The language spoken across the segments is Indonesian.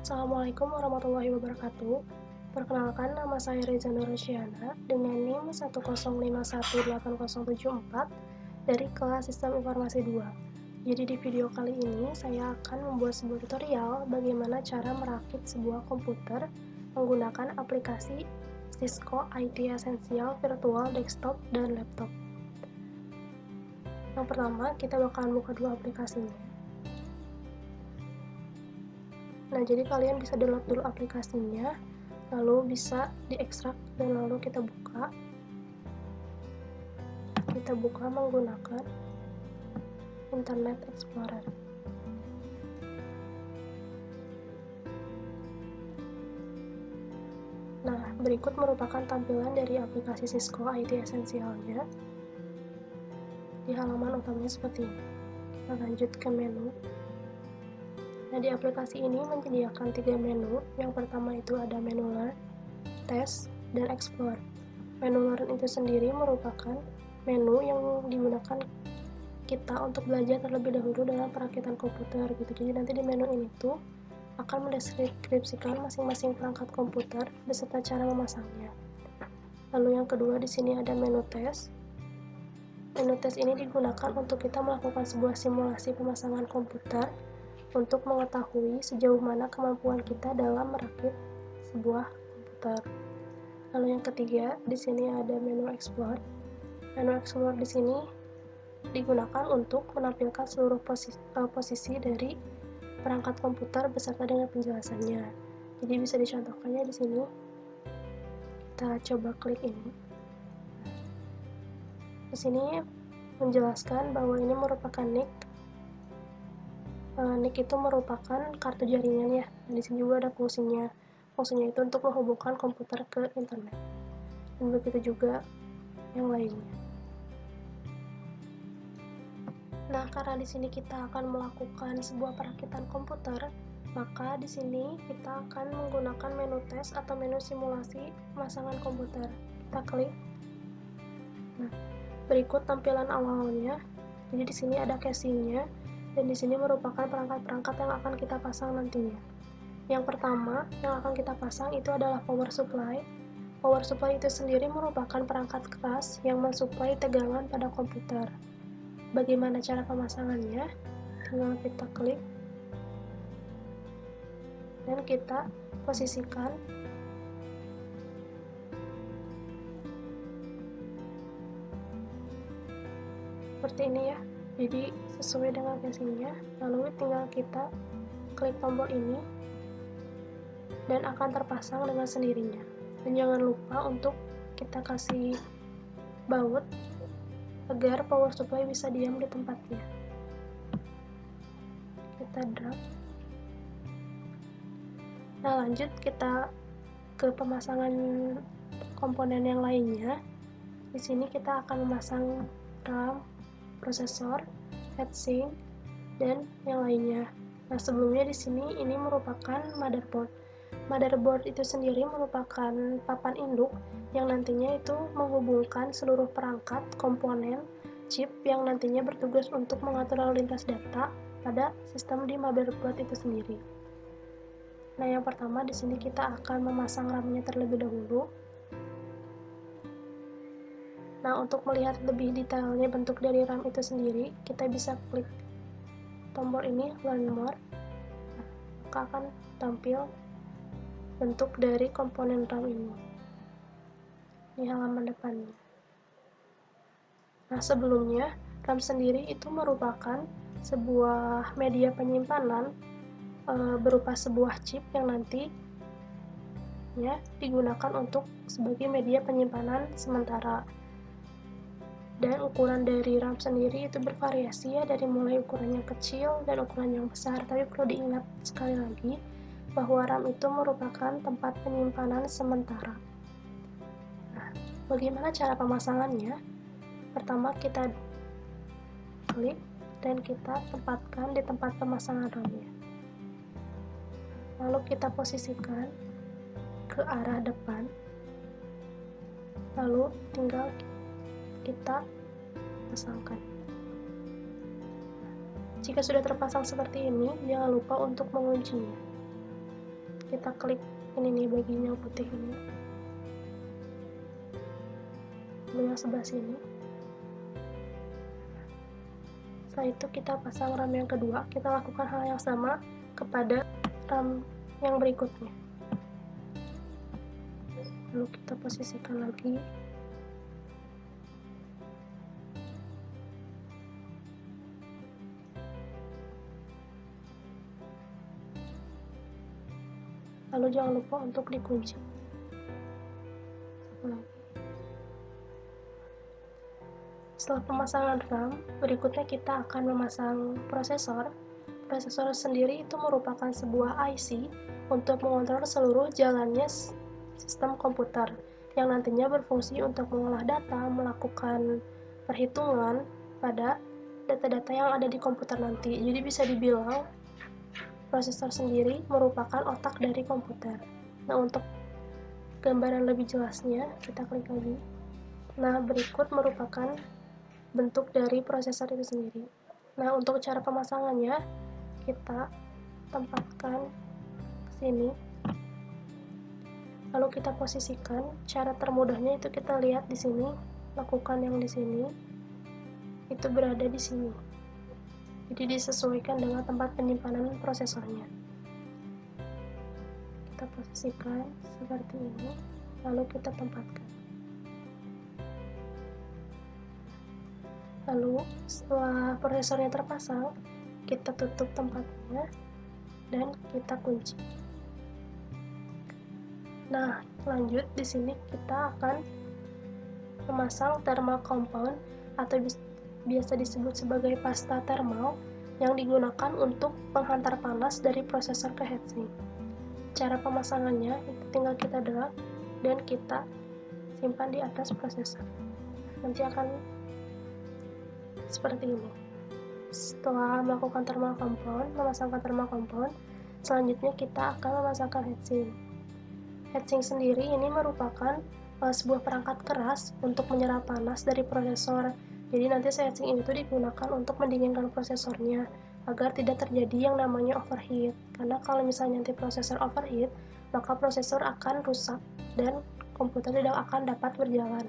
Assalamualaikum warahmatullahi wabarakatuh. Perkenalkan, nama saya Reza Nurrosyana dengan NIM 105187074 dari kelas Sistem Informasi 2. Jadi di video kali ini saya akan membuat sebuah tutorial bagaimana cara merakit sebuah komputer menggunakan aplikasi Cisco IT Essential Virtual Desktop dan Laptop. Yang pertama, kita bakalan buka dua aplikasinya. Nah, jadi kalian bisa download dulu aplikasinya, lalu bisa diekstrak dan lalu kita buka. Kita buka menggunakan Internet Explorer. Nah, berikut merupakan tampilan dari aplikasi Cisco IT Essential-nya. Di halaman utamanya seperti ini. Kita lanjut ke menu. Nah, di aplikasi ini menyediakan 3 menu. Yang pertama itu ada menu Learn, Test, dan Explore. Menu Learn itu sendiri merupakan menu yang digunakan kita untuk belajar terlebih dahulu dalam perakitan komputer gitu. Jadi nanti di menu ini tuh akan mendeskripsikan masing-masing perangkat komputer beserta cara memasangnya. Lalu yang kedua di sini ada menu Test. Menu Test ini digunakan untuk kita melakukan sebuah simulasi pemasangan komputer untuk mengetahui sejauh mana kemampuan kita dalam merakit sebuah komputer. Lalu yang ketiga, di sini ada menu Explore. Menu Explore di sini digunakan untuk menampilkan seluruh posisi dari perangkat komputer beserta dengan penjelasannya. Jadi bisa dicontohkannya di sini. Kita coba klik ini. Di sini menjelaskan bahwa ini merupakan NIC. NIC itu merupakan kartu jaringan ya. Di sini juga ada fungsinya. Fungsinya itu untuk menghubungkan komputer ke internet. Dan begitu juga yang lainnya. Nah, karena di sini kita akan melakukan sebuah perakitan komputer, maka di sini kita akan menggunakan menu tes atau menu simulasi pemasangan komputer. Kita klik. Nah, berikut tampilan awalnya. Jadi di sini ada casingnya. Dan di sini merupakan perangkat-perangkat yang akan kita pasang nantinya. Yang pertama yang akan kita pasang itu adalah power supply. Power supply itu sendiri merupakan perangkat keras yang mensuplai tegangan pada komputer. Bagaimana cara pemasangannya? Tinggal kita klik dan kita posisikan seperti ini ya. Jadi sesuai dengan casingnya, lalu tinggal kita klik tombol ini dan akan terpasang dengan sendirinya. Dan jangan lupa untuk kita kasih baut agar power supply bisa diam di tempatnya. Kita drag. Nah, lanjut kita ke pemasangan komponen yang lainnya. Di sini kita akan memasang RAM, prosesor, heatsink, dan yang lainnya. Nah, sebelumnya di sini ini merupakan motherboard. Motherboard itu sendiri merupakan papan induk yang nantinya itu menghubungkan seluruh perangkat, komponen, chip yang nantinya bertugas untuk mengatur lalu lintas data pada sistem di motherboard itu sendiri. Nah, yang pertama di sini kita akan memasang RAM-nya terlebih dahulu. Nah, untuk melihat lebih detailnya bentuk dari RAM itu sendiri, kita bisa klik tombol ini, Learn More. Nah, maka akan tampil bentuk dari komponen RAM ini di halaman depannya. Nah, sebelumnya, RAM sendiri itu merupakan sebuah media penyimpanan berupa sebuah chip yang nanti digunakan untuk sebagai media penyimpanan sementara. Dan ukuran dari RAM sendiri itu bervariasi ya, dari mulai ukuran yang kecil dan ukuran yang besar. Tapi perlu diingat sekali lagi bahwa RAM itu merupakan tempat penyimpanan sementara. Nah, bagaimana cara pemasangannya? Pertama kita klik dan kita tempatkan di tempat pemasangan RAM-nya. Lalu kita posisikan ke arah depan. Lalu tinggal kita pasangkan. Jika sudah terpasang seperti ini, jangan lupa untuk menguncinya. kita klik ini nih bagian yang putih ini, lalu yang sebelah sini. Setelah itu kita pasang RAM yang kedua, kita lakukan hal yang sama kepada RAM yang berikutnya. Lalu kita posisikan lagi. Lalu jangan lupa untuk dikunci. Setelah pemasangan RAM, berikutnya kita akan memasang prosesor. Prosesor sendiri itu merupakan sebuah IC untuk mengontrol seluruh jalannya sistem komputer yang nantinya berfungsi untuk mengolah data, melakukan perhitungan pada data-data yang ada di komputer nanti. Jadi bisa dibilang prosesor sendiri merupakan otak dari komputer. Nah, untuk gambaran lebih jelasnya, kita klik lagi. Nah, berikut merupakan bentuk dari prosesor itu sendiri. Nah, untuk cara pemasangannya, kita tempatkan ke sini. Lalu kita posisikan. Cara termudahnya itu kita lihat di sini, lakukan yang di sini. Itu berada di sini. Jadi disesuaikan dengan tempat penyimpanan prosesornya. Kita posisikan seperti ini, lalu kita tempatkan. Lalu setelah prosesornya terpasang, kita tutup tempatnya dan kita kunci. Nah, lanjut di sini kita akan memasang thermal compound atau biasa disebut sebagai pasta thermal yang digunakan untuk penghantar panas dari prosesor ke heatsink. Cara pemasangannya itu tinggal kita drag dan kita simpan di atas prosesor. Nanti akan seperti ini. Setelah melakukan thermal compound, memasangkan thermal compound, selanjutnya kita akan memasangkan heatsink. Heatsink sendiri ini merupakan sebuah perangkat keras untuk menyerap panas dari prosesor. Jadi nanti heatsink itu digunakan untuk mendinginkan prosesornya agar tidak terjadi yang namanya overheat. Karena kalau misalnya nanti prosesor overheat, maka prosesor akan rusak dan komputer tidak akan dapat berjalan.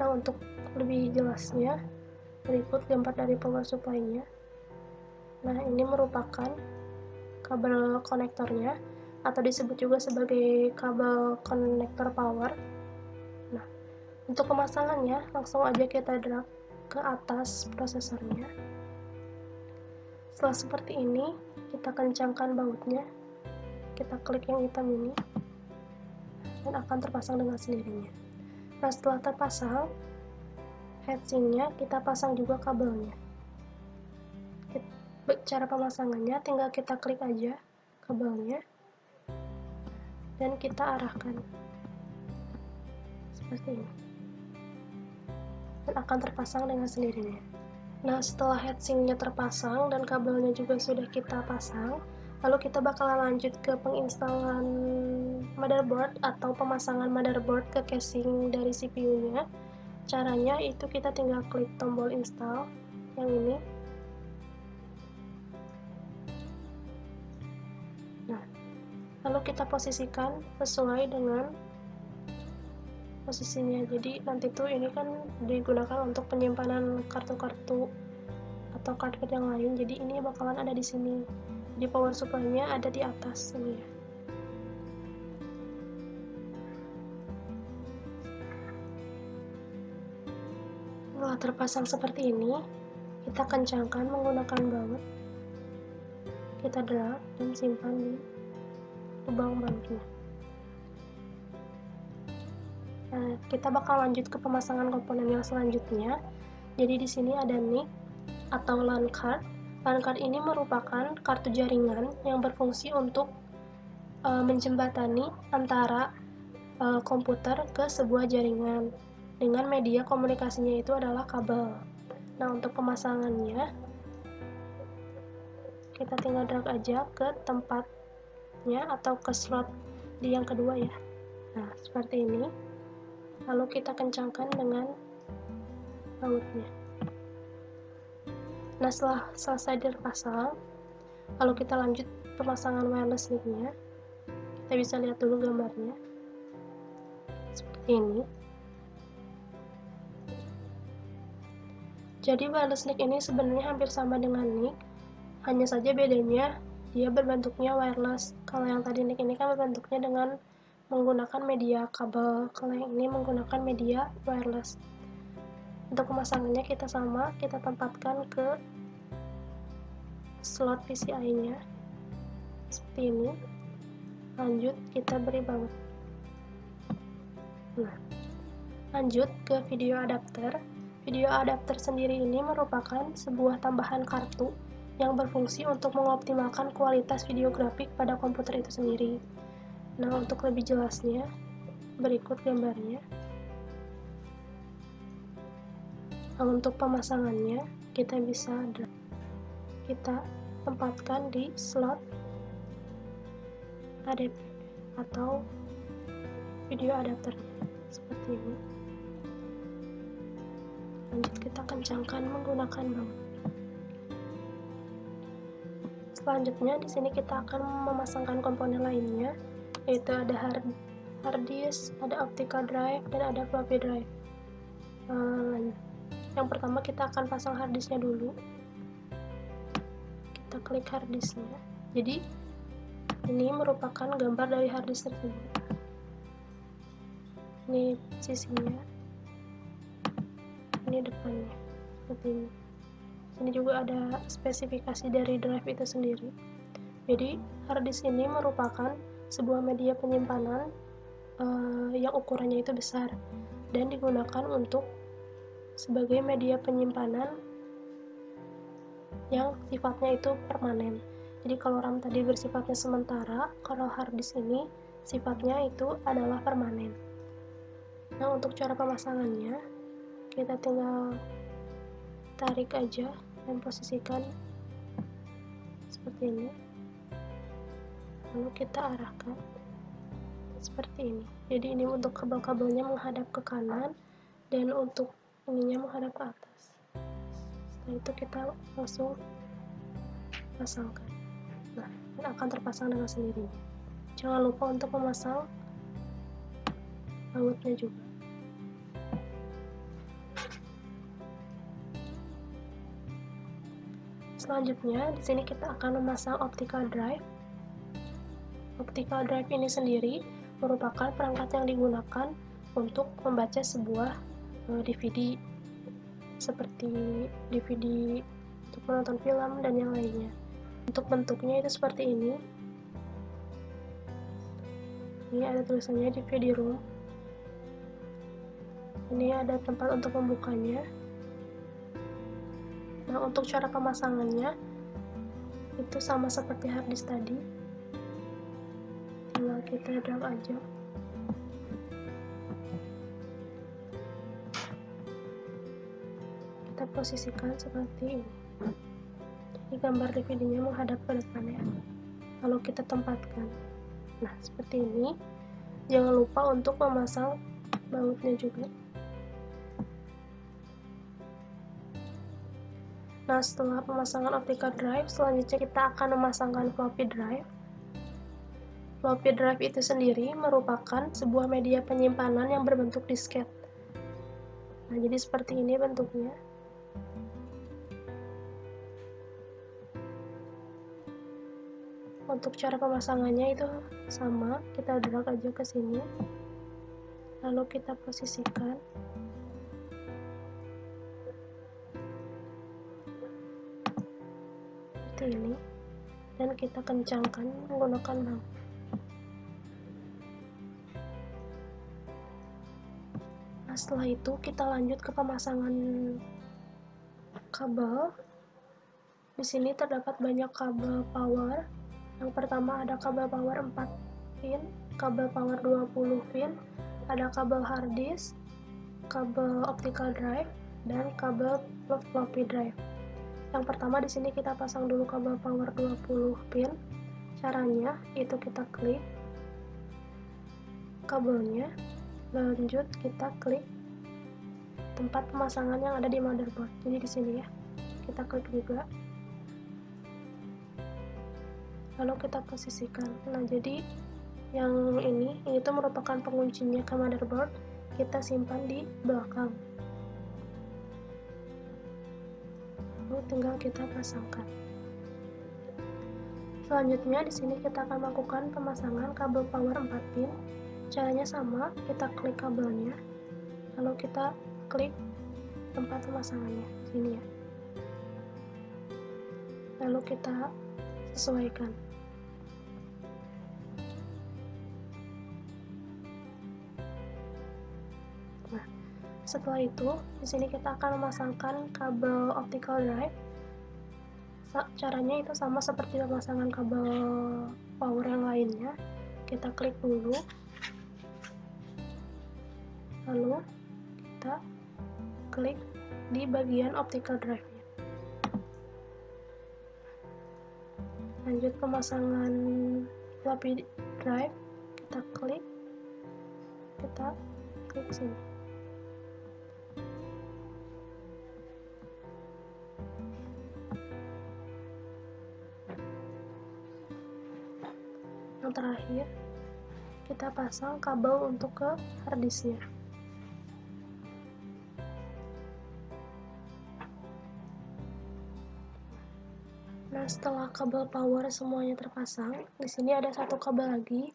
Nah, untuk lebih jelasnya, berikut gambar dari power supply-nya. Nah, ini merupakan kabel konektornya atau disebut juga sebagai kabel konektor power. Nah, untuk pemasangannya langsung aja kita drag ke atas prosesornya. Setelah seperti ini, kita kencangkan bautnya. Kita klik yang hitam ini dan akan terpasang dengan sendirinya. Nah, setelah terpasang, heatsinknya kita pasang juga kabelnya. Cara pemasangannya tinggal kita klik aja kabelnya dan kita arahkan seperti ini dan akan terpasang dengan sendirinya. Nah, setelah heatsinknya terpasang dan kabelnya juga sudah kita pasang, lalu kita bakalan lanjut ke penginstalan motherboard atau pemasangan motherboard ke casing dari CPU-nya. Caranya itu kita tinggal klik tombol install yang ini. Nah, lalu kita posisikan sesuai dengan posisinya. Jadi nanti tuh ini kan digunakan untuk penyimpanan kartu-kartu atau card yang lain. Jadi ini bakalan ada di sini. Jadi power supply-nya ada di atas ini ya. Setelah terpasang seperti ini, kita kencangkan menggunakan baut. Kita drag dan simpan di lubang bautnya. Nah, kita bakal lanjut ke pemasangan komponen yang selanjutnya. Jadi di sini ada NIC atau LAN card. LAN card ini merupakan kartu jaringan yang berfungsi untuk menjembatani antara komputer ke sebuah jaringan dengan media komunikasinya itu adalah kabel. Nah, untuk pemasangannya kita tinggal drag aja ke tempatnya atau ke slot di yang kedua ya. Nah, seperti ini. Lalu kita kencangkan dengan bautnya. Nah, setelah selesai terpasang, lalu kita lanjut pemasangan wireless link-nya. Kita bisa lihat dulu gambarnya seperti ini. Jadi wireless NIC ini sebenarnya hampir sama dengan NIC, hanya saja bedanya dia berbentuknya wireless. Kalau yang tadi NIC ini kan berbentuknya dengan menggunakan media kabel, kalau yang ini menggunakan media wireless. Untuk pemasangannya kita tempatkan ke slot PCI-nya seperti ini. Lanjut kita beri baut. Nah, lanjut ke video adapter. Video adapter sendiri ini merupakan sebuah tambahan kartu yang berfungsi untuk mengoptimalkan kualitas video grafik pada komputer itu sendiri. Nah, untuk lebih jelasnya, berikut gambarnya. Nah, untuk pemasangannya, kita tempatkan di slot ADP atau video adapter seperti ini. Lanjut kita kencangkan menggunakan baut. Selanjutnya di sini kita akan memasangkan komponen lainnya, yaitu ada hard disk, ada optical drive, dan ada floppy drive. Yang pertama kita akan pasang hard disknya dulu. Kita klik hard disknya. Jadi ini merupakan gambar dari hard disk tersebut. Ini sisinya, ini depannya seperti ini. Sini juga ada spesifikasi dari drive itu sendiri. Jadi hard disk ini merupakan sebuah media penyimpanan yang ukurannya itu besar dan digunakan untuk sebagai media penyimpanan yang sifatnya itu permanen. Jadi kalau RAM tadi bersifatnya sementara, kalau hard disk ini sifatnya itu adalah permanen. Nah, untuk cara pemasangannya, kita tinggal tarik aja dan posisikan seperti ini. Lalu kita arahkan seperti ini. Jadi ini untuk kabel-kabelnya menghadap ke kanan dan untuk ininya menghadap ke atas. Setelah itu kita langsung pasangkan. Nah, ini akan terpasang dengan sendirinya. Jangan lupa untuk memasang bautnya juga. Selanjutnya, di sini kita akan memasang optical drive. Optical drive ini sendiri merupakan perangkat yang digunakan untuk membaca sebuah DVD, seperti DVD untuk menonton film dan yang lainnya. Untuk bentuknya itu seperti ini. Ini ada tulisannya DVD room. Ini ada tempat untuk membukanya. Nah, untuk cara pemasangannya itu sama seperti hard disk tadi. Tinggal kita drag aja. Kita posisikan seperti ini. Jadi gambar DVD-nya menghadap ke depan ya. Lalu kita tempatkan. Nah, seperti ini. Jangan lupa untuk memasang bautnya juga. Nah, setelah pemasangan optical drive, selanjutnya kita akan memasangkan floppy drive. Floppy drive itu sendiri merupakan sebuah media penyimpanan yang berbentuk disket. Nah, jadi seperti ini bentuknya. Untuk cara pemasangannya itu sama, kita drag aja ke sini. Lalu kita posisikan. Ini dan kita kencangkan menggunakan baut. Nah, setelah itu kita lanjut ke pemasangan kabel. Di sini terdapat banyak kabel power. Yang pertama ada kabel power 4 pin, kabel power 20 pin, ada kabel hard disk, kabel optical drive, dan kabel floppy drive. Yang pertama di sini kita pasang dulu kabel power 20 pin. Caranya itu kita klik kabelnya, lanjut kita klik tempat pemasangan yang ada di motherboard. Jadi di sini ya. Kita klik juga. Lalu kita posisikan. Nah, jadi yang ini tuh merupakan penguncinya ke motherboard, kita simpan di belakang. Lalu tinggal kita pasangkan. Selanjutnya di sini kita akan melakukan pemasangan kabel power 4 pin. Caranya sama, kita klik kabelnya, lalu kita klik tempat pemasangannya di sini ya. Lalu kita sesuaikan. Nah, setelah itu di sini kita akan memasangkan kabel optical drive. Caranya itu sama seperti pemasangan kabel power yang lainnya. Kita klik dulu, lalu kita klik di bagian optical drive-nya. Lanjut pemasangan floppy drive, kita klik sini. Yang terakhir, kita pasang kabel untuk ke harddisknya. Nah, setelah kabel power semuanya terpasang, di sini ada satu kabel lagi,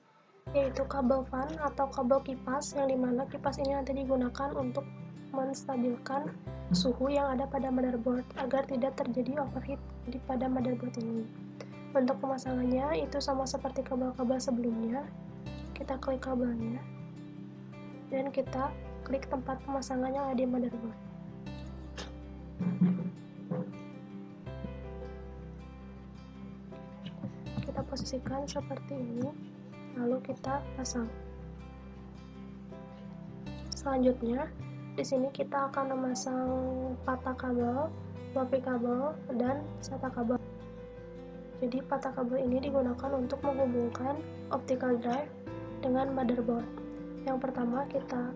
yaitu kabel fan atau kabel kipas, yang dimana kipas ini nanti digunakan untuk menstabilkan suhu yang ada pada motherboard agar tidak terjadi overheat pada motherboard ini. Untuk pemasangannya itu sama seperti kabel-kabel sebelumnya. Kita klik kabelnya dan kita klik tempat pemasangan yang ada di motherboard. Kita posisikan seperti ini, lalu kita pasang. Selanjutnya di sini kita akan memasang patah kabel, floppy kabel, dan SATA kabel. Jadi patah kabel ini digunakan untuk menghubungkan optical drive dengan motherboard. Yang pertama kita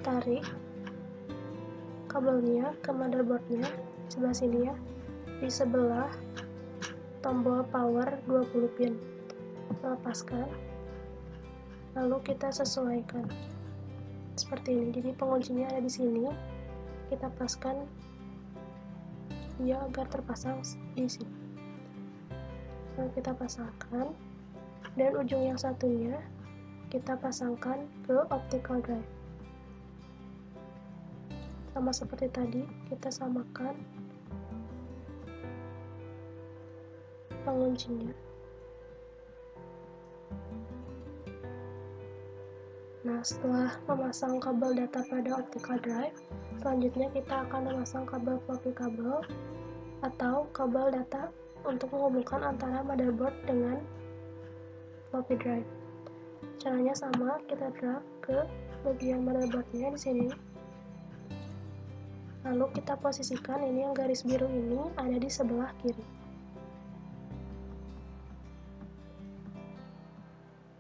tarik kabelnya ke motherboardnya, sebelah sini ya, di sebelah tombol power 20 pin. Lepaskan, lalu kita sesuaikan seperti ini. Jadi penguncinya ada di sini, kita paskan dia agar terpasang di sini. Lalu kita pasangkan, dan ujung yang satunya kita pasangkan ke optical drive. Sama seperti tadi, kita samakan penguncinya. Nah, setelah memasang kabel data pada optical drive, selanjutnya kita akan memasang kabel floppy kabel atau kabel data untuk menghubungkan antara motherboard dengan floppy drive. Caranya sama, kita drag ke bagian motherboardnya di sini. Lalu kita posisikan ini yang garis biru ini ada di sebelah kiri.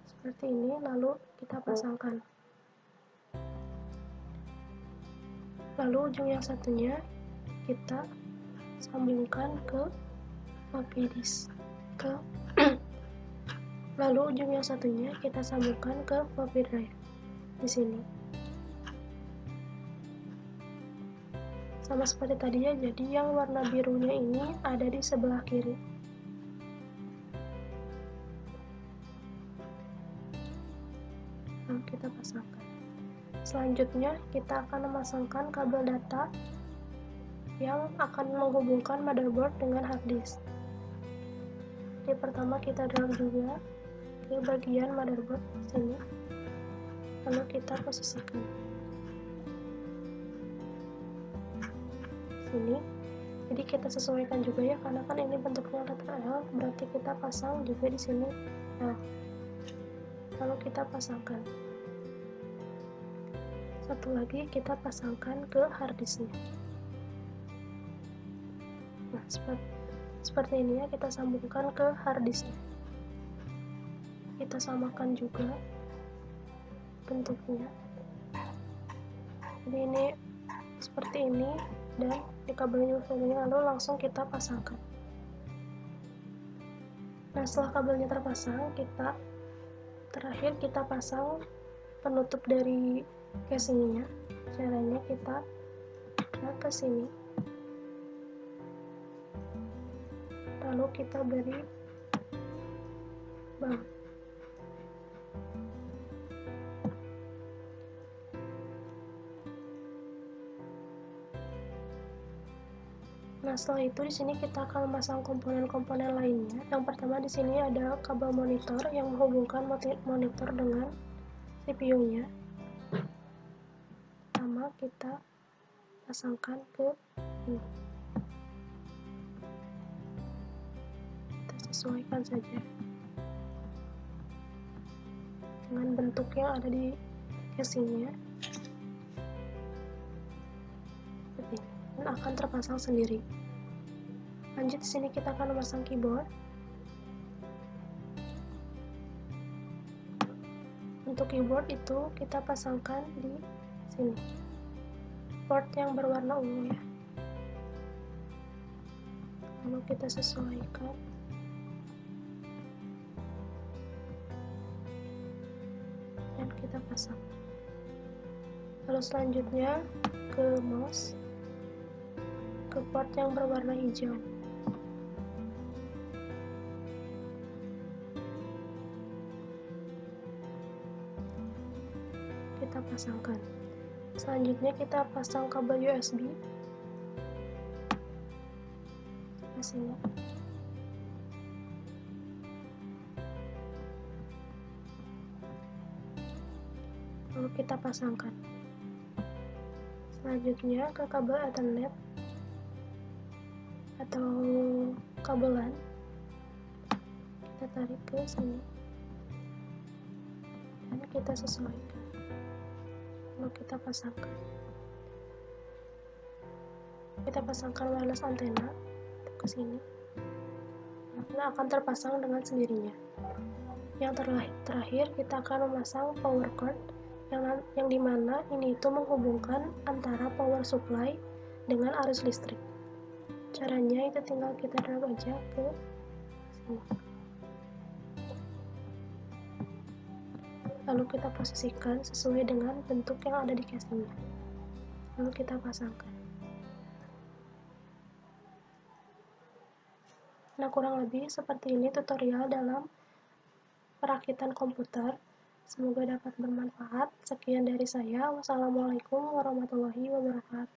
Seperti ini, lalu kita pasangkan. Lalu ujung yang satunya kita sambungkan ke floppy disk. Lalu ujung yang satunya kita sambungkan ke floppy drive di sini. Sama seperti tadi ya, jadi yang warna birunya ini ada di sebelah kiri. Lalu kita pasangkan. Selanjutnya kita akan memasangkan kabel data yang akan menghubungkan motherboard dengan hard disk. Jadi pertama kita drag juga ke bagian motherboard sini, lalu kita posisikan sini. Jadi kita sesuaikan juga ya, karena kan ini bentuknya letter L, berarti kita pasang juga di sini L. Lalu kita pasangkan. Satu lagi kita pasangkan ke harddisknya. Nah, seperti ini ya, kita sambungkan ke harddisknya. Kita samakan juga bentuknya. Jadi ini seperti ini, dan di kabelnya ini, lalu langsung kita pasangkan. Nah, setelah kabelnya terpasang, kita terakhir kita pasang penutup dari casingnya. Caranya kita ke sini, lalu kita beri baut. Nah, setelah itu di sini kita akan memasang komponen-komponen lainnya. Yang pertama di sini ada kabel monitor yang menghubungkan monitor dengan CPU-nya. Pertama kita pasangkan ke ini. Kita sesuaikan saja dengan bentuk yang ada di casingnya. Seperti ini. Dan akan terpasang sendiri. Lanjut di sini kita akan memasang keyboard. Untuk keyboard itu kita pasangkan di sini. Port yang berwarna ungu ya. Lalu kita sesuaikan. Dan kita pasang. Lalu selanjutnya ke mouse, ke port yang berwarna hijau. Kita pasangkan. Selanjutnya kita pasang kabel USB ke sini. Lalu kita pasangkan. Selanjutnya ke kabel Ethernet atau kabelan, kita tarik ke sini dan kita sesuaikan. Lalu kita pasangkan. Kita pasangkan wireless antena ke sini. Nah, akan terpasang dengan sendirinya. Yang terakhir kita akan memasang power cord yang dimana ini itu menghubungkan antara power supply dengan arus listrik. Caranya itu tinggal kita drag aja ke sini. Lalu kita posisikan sesuai dengan bentuk yang ada di casingnya. Lalu kita pasangkan. Nah, kurang lebih seperti ini tutorial dalam perakitan komputer. Semoga dapat bermanfaat. Sekian dari saya. Wassalamualaikum warahmatullahi wabarakatuh.